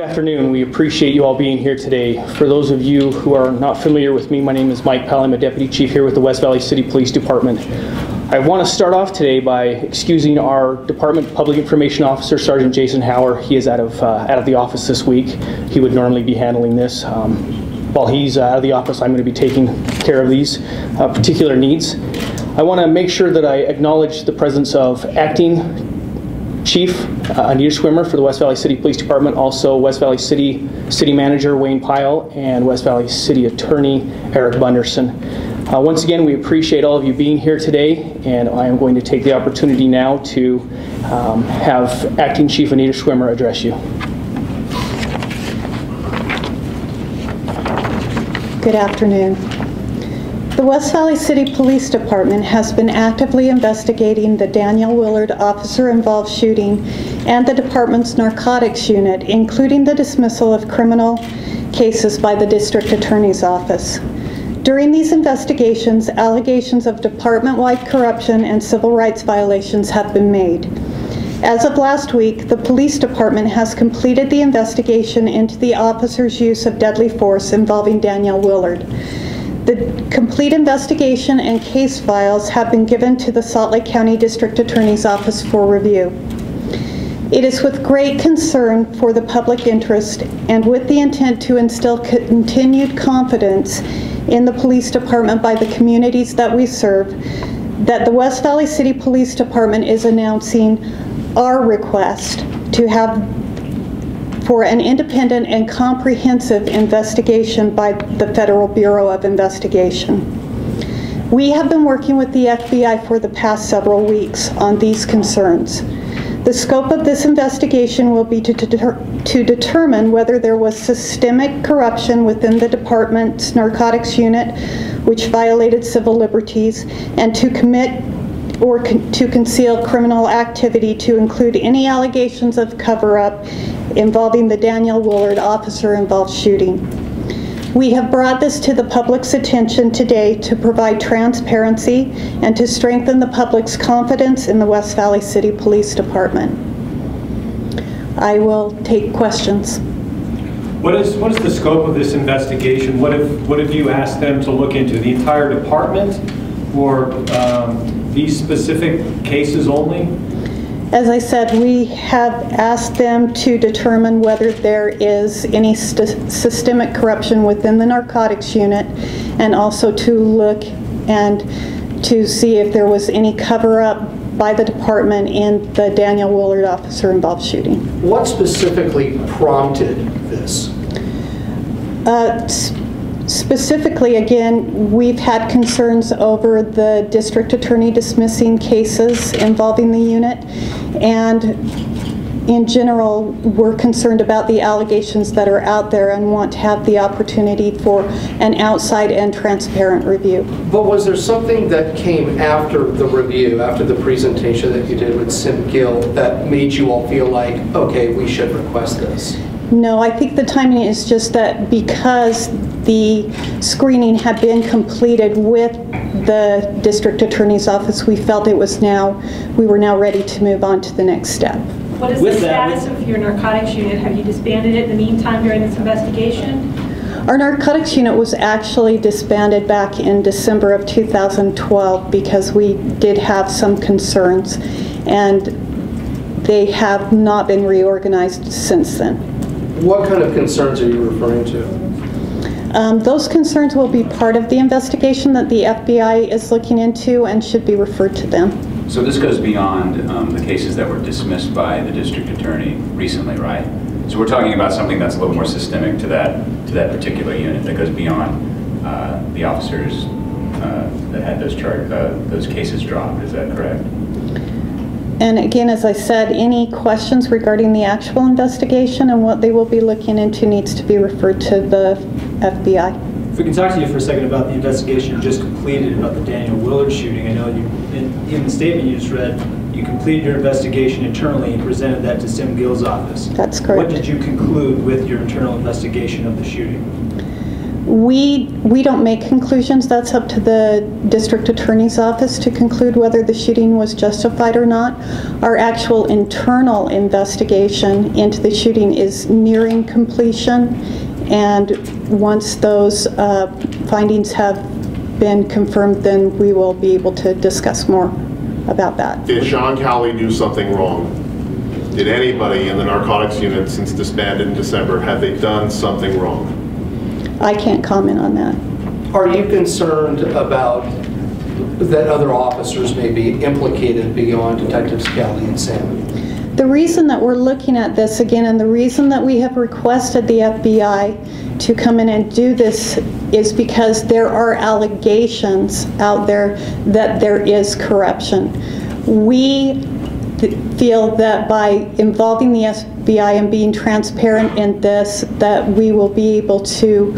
afternoon. We appreciate you all being here today. For those of you who are not familiar with me, my name is Mike Pell. I'm a Deputy Chief here with the West Valley City Police Department. I want to start off today by excusing our Department Public Information Officer, Sergeant Jason Hauer. He is out of the office this week. He would normally be handling this. While he's out of the office, I'm going to be taking care of these particular needs. I want to make sure that I acknowledge the presence of Acting Chief Anita Schwimmer for the West Valley City Police Department, also West Valley City Manager Wayne Pyle, and West Valley City Attorney Eric Bunderson. Once again, we appreciate all of you being here today, and I am going to take the opportunity now to have Acting Chief Anita Schwimmer address you. Good afternoon. The West Valley City Police Department has been actively investigating the Daniel Willard officer-involved shooting and the department's narcotics unit, including the dismissal of criminal cases by the District Attorney's Office. During these investigations, allegations of department-wide corruption and civil rights violations have been made. As of last week, the police department has completed the investigation into the officer's use of deadly force involving Daniel Willard. The complete investigation and case files have been given to the Salt Lake County District Attorney's Office for review. It is with great concern for the public interest and with the intent to instill continued confidence in the police department by the communities that we serve that the West Valley City Police Department is announcing our request to have for an independent and comprehensive investigation by the Federal Bureau of Investigation. We have been working with the FBI for the past several weeks on these concerns. The scope of this investigation will be to determine whether there was systemic corruption within the department's narcotics unit, which violated civil liberties, and to commit or to conceal criminal activity, to include any allegations of cover-up involving the Daniel Willard officer-involved shooting. We have brought this to the public's attention today to provide transparency and to strengthen the public's confidence in the West Valley City Police Department. I will take questions. What is the scope of this investigation? What have you asked them to look into? The entire department, or these specific cases only? As I said, we have asked them to determine whether there is any systemic corruption within the narcotics unit, and also to look and to see if there was any cover-up by the department in the Daniel Willard officer-involved shooting. What specifically prompted this? Specifically, again, we've had concerns over the district attorney dismissing cases involving the unit, and in general, we're concerned about the allegations that are out there and want to have the opportunity for an outside and transparent review. But was there something that came after the review, after the presentation that you did with Sim Gill, that made you all feel like, okay, we should request this? No, I think the timing is just that because the screening had been completed with the district attorney's office, we felt we were now ready to move on to the next step. What is the status of your narcotics unit? Have you disbanded it in the meantime during this investigation? Our narcotics unit was actually disbanded back in December of 2012 because we did have some concerns, and they have not been reorganized since then. What kind of concerns are you referring to? Those concerns will be part of the investigation that the FBI is looking into and should be referred to them. So this goes beyond the cases that were dismissed by the district attorney recently, right? So we're talking about something that's a little more systemic to that particular unit, that goes beyond the officers that had those cases dropped. Is that correct? And again, as I said, any questions regarding the actual investigation and what they will be looking into needs to be referred to the FBI. If we can talk to you for a second about the investigation you just completed about the Daniel Willard shooting. I know in the statement you just read, you completed your investigation internally and presented that to Sim Gill's office. That's correct. What did you conclude with your internal investigation of the shooting? We don't make conclusions. That's up to the district attorney's office to conclude whether the shooting was justified or not. Our actual internal investigation into the shooting is nearing completion, and once those findings have been confirmed, then we will be able to discuss more about that. Did Sean Cowley do something wrong? Did anybody in the narcotics unit since disbanded in December, have they done something wrong? I can't comment on that. Are you concerned about that other officers may be implicated beyond Detectives Kelly and Sam? The reason that we're looking at this again, and the reason that we have requested the FBI to come in and do this, is because there are allegations out there that there is corruption. We feel that by involving the FBI and being transparent in this, that we will be able to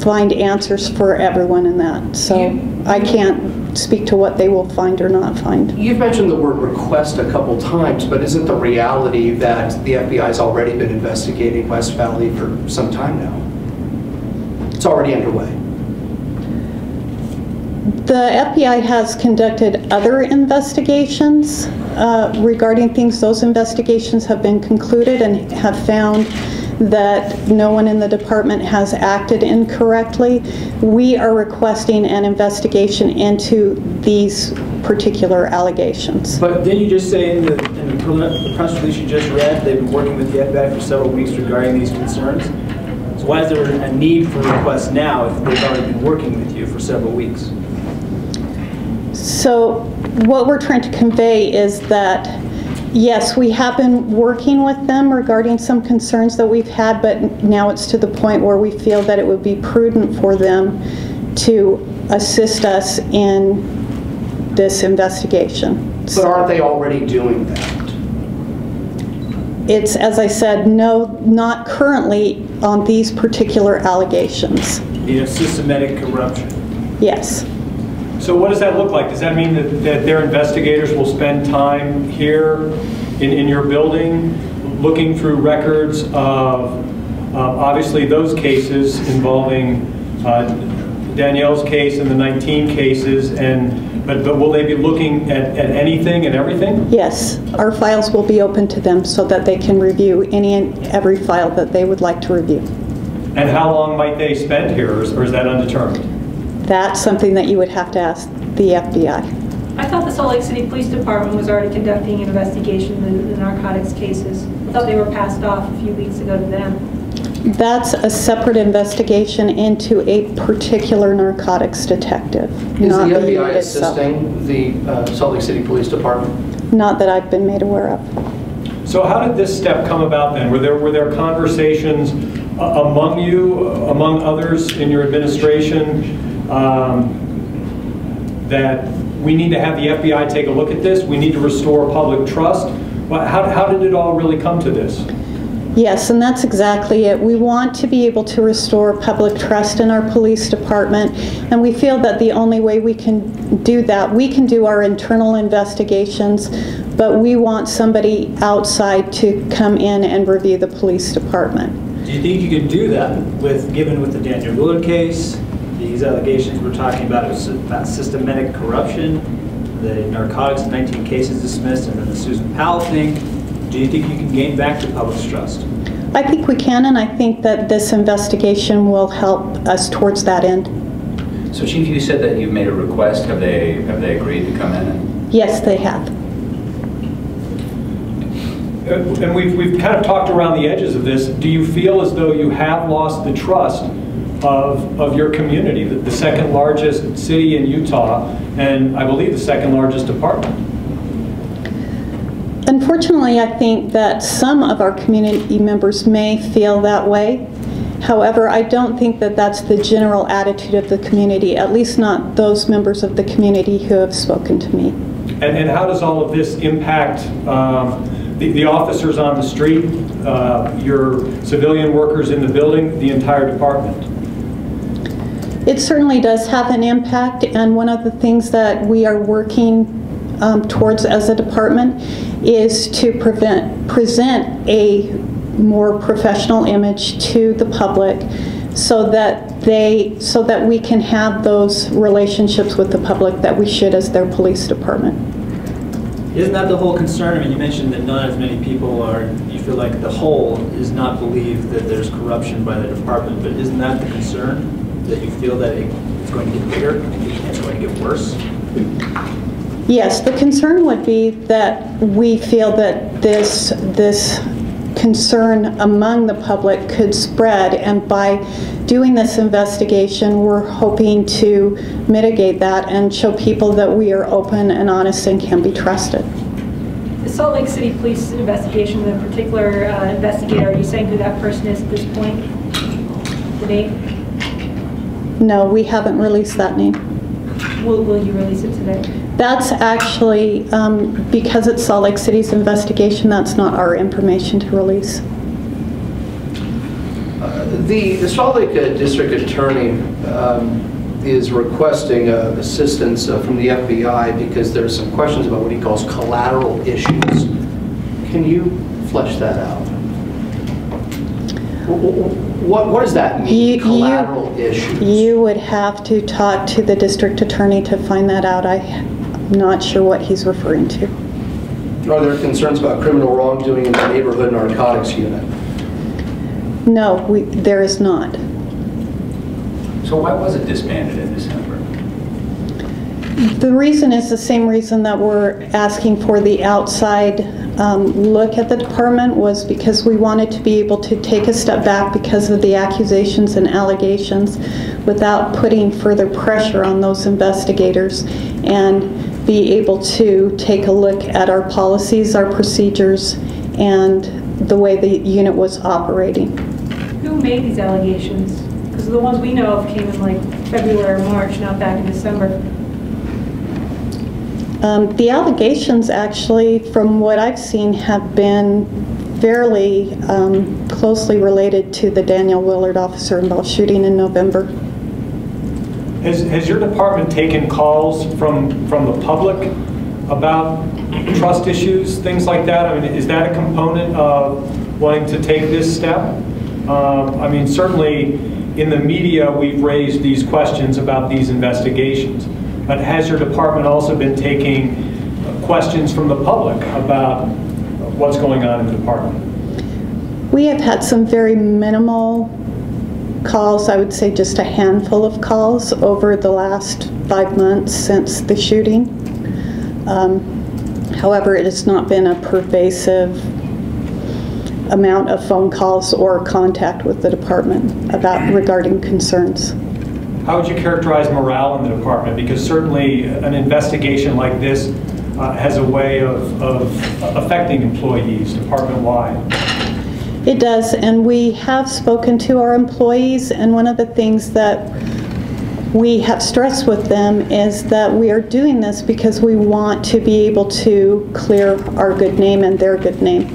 find answers for everyone in that. So I can't speak to what they will find or not find. You've mentioned the word request a couple times, but isn't the reality that the FBI has already been investigating West Valley for some time now? It's already underway. The FBI has conducted other investigations regarding things. Those investigations have been concluded and have found that no one in the department has acted incorrectly. We are requesting an investigation into these particular allegations. But didn't you just say in the press release you just read, they've been working with the FBI for several weeks regarding these concerns? So why is there a need for a request now if they've already been working with you for several weeks? So what we're trying to convey is that yes, we have been working with them regarding some concerns that we've had, but now it's to the point where we feel that it would be prudent for them to assist us in this investigation. But aren't they already doing that? It's, as I said, no, not currently on these particular allegations. Systematic corruption. Yes. So what does that look like? Does that mean that their investigators will spend time here in your building looking through records of obviously those cases involving Danielle's case and the 19 cases, but will they be looking at anything and everything? Yes, our files will be open to them so that they can review any and every file that they would like to review. And how long might they spend here, or is that undetermined? That's something that you would have to ask the FBI. I thought the Salt Lake City Police Department was already conducting an investigation into the narcotics cases. I thought they were passed off a few weeks ago to them. That's a separate investigation into a particular narcotics detective. Is not the unit FBI itself. assisting the Salt Lake City Police Department? Not that I've been made aware of. So how did this step come about then? Were there conversations among you, among others in your administration, that we need to have the FBI take a look at this, we need to restore public trust? How did it all really come to this? Yes, and that's exactly it. We want to be able to restore public trust in our police department, and we feel that the only way we can do that, we can do our internal investigations, but we want somebody outside to come in and review the police department. Do you think you could do that given with the Daniel Willard case, these allegations we're talking about systematic corruption, the narcotics 19 cases dismissed, and then the Susan Powell thing? Do you think you can gain back the public's trust? I think we can, and I think that this investigation will help us towards that end. So Chief, you said that you've made a request. Have they agreed to come in? Yes, they have. And we've kind of talked around the edges of this. Do you feel as though you have lost the trust of your community, the second largest city in Utah, and I believe the second largest department? Unfortunately, I think that some of our community members may feel that way. However, I don't think that that's the general attitude of the community, at least not those members of the community who have spoken to me. And how does all of this impact the officers on the street, your civilian workers in the building, the entire department? It certainly does have an impact, and one of the things that we are working towards as a department is to present a more professional image to the public so that we can have those relationships with the public that we should as their police department. Isn't that the whole concern? I mean, you mentioned that not as many people are, you feel like the whole is not believe that there's corruption by the department, but isn't that the concern? That you feel that it's going to get bigger, it's going to get worse? Yes, the concern would be that we feel that this concern among the public could spread, and by doing this investigation, we're hoping to mitigate that and show people that we are open and honest and can be trusted. The Salt Lake City Police investigation, the particular investigator, are you saying who that person is at this point? The name? No, we haven't released that name. Will you release it today? That's actually, because it's Salt Lake City's investigation, that's not our information to release. The Salt Lake District Attorney is requesting assistance from the FBI because there are some questions about what he calls collateral issues. Can you flesh that out? What does that mean, collateral issues? You would have to talk to the district attorney to find that out. I'm not sure what he's referring to. Are there concerns about criminal wrongdoing in the neighborhood narcotics unit? No, there is not. So why was it disbanded in December? The reason is the same reason that we're asking for the outside look at the department, was because we wanted to be able to take a step back because of the accusations and allegations without putting further pressure on those investigators, and be able to take a look at our policies, our procedures, and the way the unit was operating. Who made these allegations? Because the ones we know of came in like February or March, not back in December. The allegations, actually, from what I've seen, have been fairly closely related to the Daniel Willard officer involved shooting in November. Has your department taken calls from the public about trust issues, things like that? I mean, is that a component of wanting to take this step? I mean, certainly in the media we've raised these questions about these investigations, but has your department also been taking questions from the public about what's going on in the department? We have had some very minimal calls, I would say just a handful of calls over the last 5 months since the shooting. However, it has not been a pervasive amount of phone calls or contact with the department regarding concerns. How would you characterize morale in the department? Because certainly an investigation like this has a way of affecting employees department-wide. It does, and we have spoken to our employees, and one of the things that we have stressed with them is that we are doing this because we want to be able to clear our good name and their good name.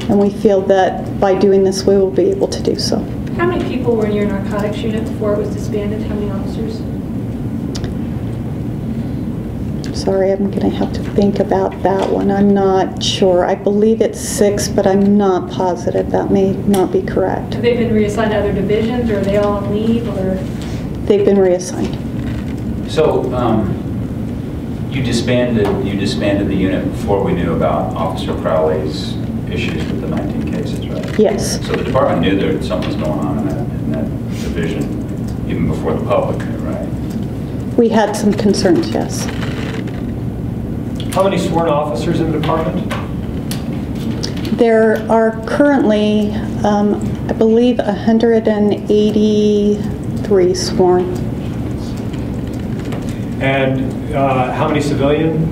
And we feel that by doing this, we will be able to do so. How many people were in your narcotics unit before it was disbanded? How many officers? Sorry, I'm going to have to think about that one. I'm not sure. I believe it's 6, but I'm not positive. That may not be correct. Have they been reassigned to other divisions, or are they all on leave, or? They've been reassigned. So you disbanded the unit before we knew about Officer Crowley's issues with the 19 cases, right? Yes. So the department knew that something was going on in that division even before the public knew, right? We had some concerns, yes. How many sworn officers in the department? There are currently, I believe, 183 sworn. And how many civilian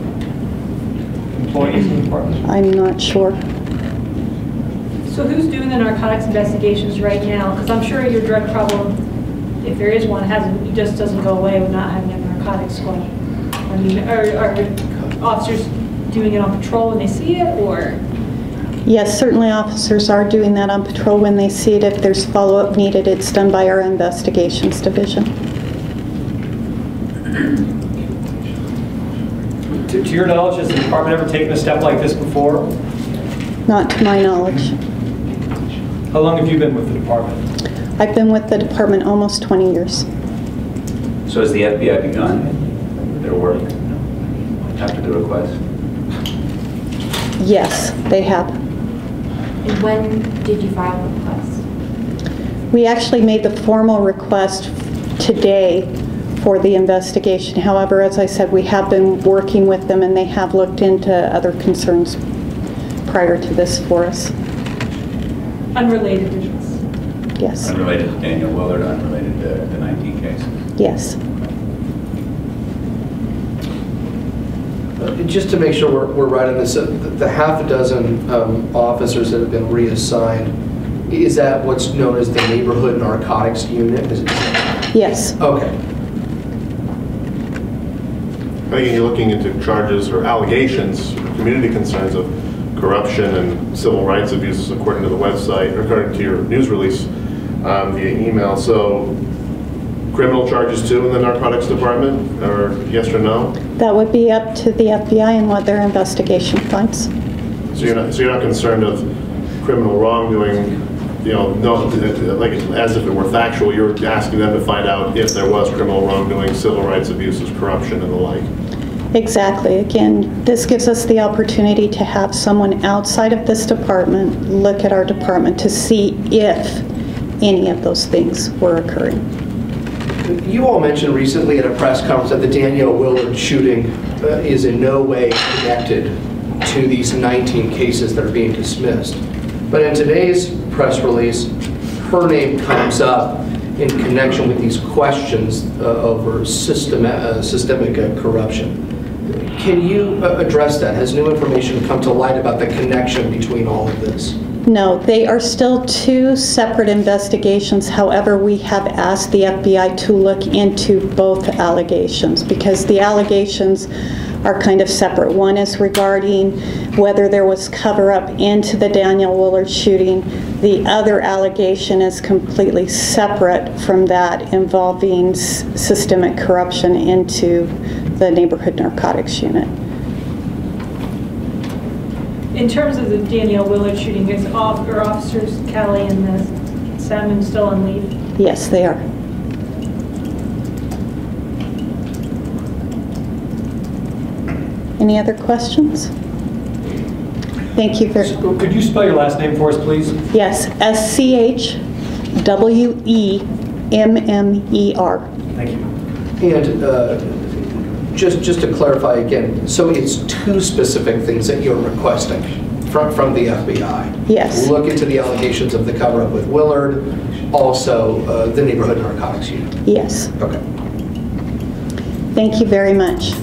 employees in the department? I'm not sure. So who's doing the narcotics investigations right now? Because I'm sure your drug problem, if there is one, it just doesn't go away with not having a narcotics squad. I mean, are officers doing it on patrol when they see it, or? Yes, certainly officers are doing that on patrol when they see it. If there's follow-up needed, it's done by our investigations division. To your knowledge, has the department ever taken a step like this before? Not to my knowledge. How long have you been with the department? I've been with the department almost 20 years. So has the FBI begun their work after the request? Yes, they have. And when did you file the request? We actually made the formal request today for the investigation. However, as I said, we have been working with them and they have looked into other concerns prior to this for us. Unrelated to this? Yes. Unrelated to Daniel Willard, unrelated to the 19 cases? Yes. Just to make sure we're right on this, the half a dozen officers that have been reassigned, is that what's known as the Neighborhood Narcotics Unit? Yes. Okay. I think you're looking into charges or allegations, community concerns of corruption and civil rights abuses according to the website, or according to your news release via email. So criminal charges too in the narcotics department, or yes or no? That would be up to the FBI and what their investigation finds. So you're not concerned of criminal wrongdoing, you know, no, like as if it were factual. You're asking them to find out if there was criminal wrongdoing, civil rights abuses, corruption, and the like. Exactly. Again, this gives us the opportunity to have someone outside of this department look at our department to see if any of those things were occurring. You all mentioned recently at a press conference that the Danielle Willard shooting is in no way connected to these 19 cases that are being dismissed. But in today's press release, her name comes up in connection with these questions over systemic corruption. Can you address that? Has new information come to light about the connection between all of this? No, they are still two separate investigations. However, we have asked the FBI to look into both allegations because the allegations are kind of separate. One is regarding whether there was cover-up into the Danielle Willard shooting. The other allegation is completely separate from that, involving systemic corruption into the Neighborhood Narcotics Unit. In terms of the Danielle Willard shooting, is Officers Kelly and the Salmon still on leave? Yes, they are. Any other questions? Thank you very much. Could you spell your last name for us, please? Yes, SCHWEMMER. Thank you. And just to clarify again, so it's two specific things that you're requesting from the FBI? Yes. Look into the allegations of the cover-up with Willard, also the Neighborhood Narcotics Unit? Yes. Okay. Thank you very much.